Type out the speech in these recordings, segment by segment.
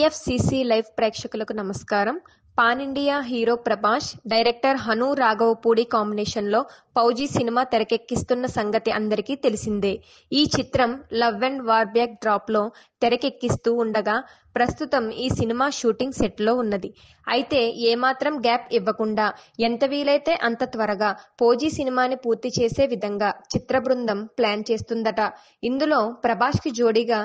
TFCC live ప్రేక్షకులకు నమస్కారం. Pan India hero Prabhas, director Hanu Raghavapudi కాంబినేషన్లో ఫౌజీ సినిమా తెరకెక్కిస్తున్న సంగతి అందరికీ తెలిసిందే. ఈ చిత్రం లవ్ అండ్ వార్ బ్యాక్ డ్రాప్లో తెరకెక్కిస్తూ ఉండగా ప్రస్తుతం ఈ సినిమా షూటింగ్ సెట్లో ఉన్నది. అయితే ఏమాత్రం గ్యాప్ ఇవ్వకుండా ఎంత వీలైతే అంత త్వరగా ఫౌజీ సినిమాని పూర్తి చేసే విధంగా చిత్ర బృందం ప్లాన్ చేస్తుందట. ఇందులో ప్రభాస్కి జోడీగా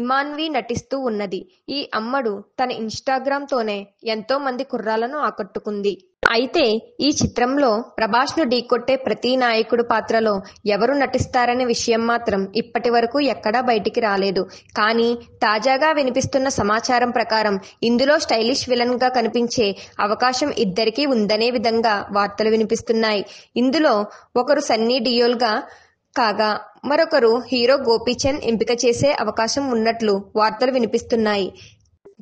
ఇమాన్వి నటిస్తూ ఉన్నది. ఈ అమ్మడు తన ఇన్స్టాగ్రామ్ తోనే ఎంతో మంది కుర్రాలను ఆకట్టుకుంది. అయితే ఈ చిత్రంలో ప్రభాస్ ను ఢీకొట్టే ప్రతి నాయకుడు పాత్రలో ఎవరు నటిస్తారనే విషయం మాత్రం ఇప్పటి వరకు ఎక్కడా బయటికి రాలేదు. కానీ తాజాగా వినిపిస్తున్న సమాచారం ప్రకారం ఇందులో స్టైలిష్ విలన్ గా కనిపించే అవకాశం ఇద్దరికీ ఉందనే విధంగా వార్తలు వినిపిస్తున్నాయి. ఇందులో ఒకరు సన్నీ డియోల్ గా కాగా మరొకరు హీరో గోపీచంద్ ఎంపిక చేసే అవకాశం ఉన్నట్లు వార్తలు వినిపిస్తున్నాయి.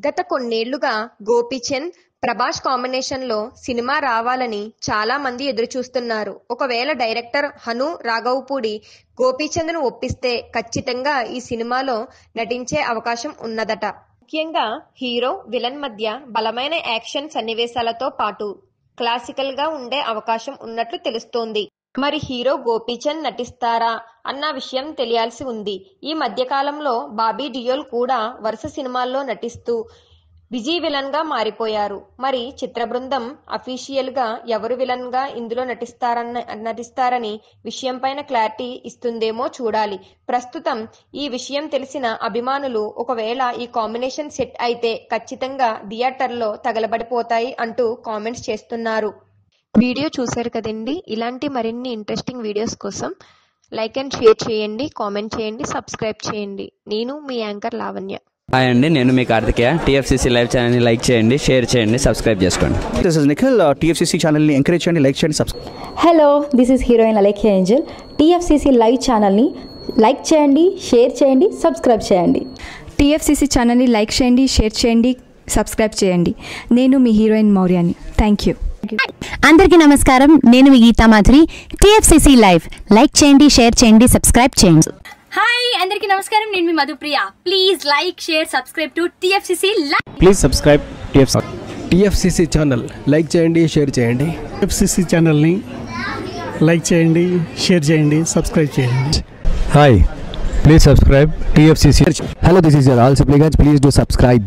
గత కొన్నేళ్లుగా గోపీచంద్ ప్రభాస్ కాంబినేషన్ లో సినిమా రావాలని చాలా మంది ఎదురు చూస్తున్నారు. ఒకవేళ డైరెక్టర్ హను రాఘవపూడి గోపీచంద్ ను ఒప్పిస్తే ఖచ్చితంగా ఈ సినిమాలో నటించే అవకాశం ఉన్నదట. ముఖ్యంగా హీరో విలన్ మధ్య బలమైన యాక్షన్ సన్నివేశాలతో పాటు క్లాసికల్ గా ఉండే అవకాశం ఉన్నట్లు తెలుస్తోంది. మరి హీరో గోపీచంద్ నటిస్తారా అన్న విషయం తెలియాల్సి ఉంది. ఈ మధ్యకాలంలో బాబీ డియోల్ కూడా వరుస సినిమాల్లో నటిస్తూ బిజీ విలన్ గా మారిపోయారు. మరి చిత్ర బృందం అఫీషియల్ గా ఎవరు విలన్ గా ఇందులో నటిస్తారని విషయంపైన క్లారిటీ ఇస్తుందేమో చూడాలి. ప్రస్తుతం ఈ విషయం తెలిసిన అభిమానులు ఒకవేళ ఈ కాంబినేషన్ సెట్ అయితే ఖచ్చితంగా థియేటర్లో తగలబడిపోతాయి అంటూ కామెంట్స్ చేస్తున్నారు. వీడియో చూశారు కదండి. ఇలాంటి మరిన్ని ఇంట్రెస్టింగ్ వీడియోస్ కోసం లైక్ అండ్ షేర్ చేయండి, కామెంట్ చేయండి, సబ్స్క్రైబ్ చేయండి. నేను మీ యాంకర్ లావణ్య. హాయ్ అండి, నేను మీ కార్తికేయ. టీఎఫ్సీసీ లైవ్ ఛానల్ని లైక్ చేయండి, షేర్ చేయండి, సబ్స్క్రైబ్ చేసుకోండి. This is Nikhil. టీఎఫ్సీసీ ఛానల్ని ఎంకరేజ్ చేయండి, లైక్ చేయండి, subscribe. Hello, this is heroine Alekhya Angel. TFCC live ఛానల్ని లైక్ చేయండి, షేర్ చేయండి, సబ్స్క్రైబ్ చేయండి. టీఎఫ్సీసీ ఛానల్ని లైక్ చేయండి, షేర్ చేయండి, సబ్స్క్రైబ్ చేయండి. నేను మీ హీరోయిన్ మౌర్యాని. Thank you. అందరికీ నమస్కారం. నేను మీ Geetha Madhuri. TFCC live like చేయండి, షేర్ చేయండి, సబ్స్క్రైబ్ చేయండి. హాయ్ అందరికీ నమస్కారం. నేను మీ Madhupriya. Please like, share, subscribe to TFCC live. Please subscribe TFCC channel. Like చేయండి, షేర్ చేయండి. టీఎఫ్సీసీ ఛానల్ని లైక్ చేయండి, షేర్ చేయండి, సబ్స్క్రైబ్ చేయండి. Hi, please subscribe TFCC. Hello, this is your all supplicants. Please do subscribe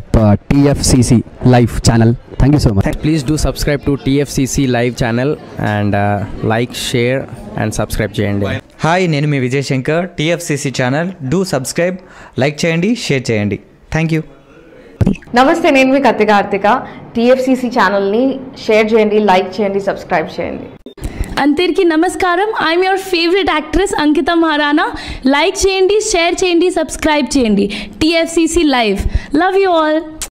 TFCC live channel. Thank you so much. Please do subscribe to TFCC live channel and like, share and subscribe చేయండి. Hi, నేను మీ Vijay Shankar. TFCC channel do subscribe, like చేయండి, share చేయండి. Thank you. నమస్తే, నేను మీ Karthika. TFCC ఛానల్ని share చేయండి, లైక్ చేయండి, సబ్స్క్రైబ్ చేయండి. అందరికీ నమస్కారం. I'm your favourite actress Ankita Maharana. Like చేయండి, షేర్ చేయండి, సబ్స్క్రైబ్ చేయండి. TFCC live. Love you all.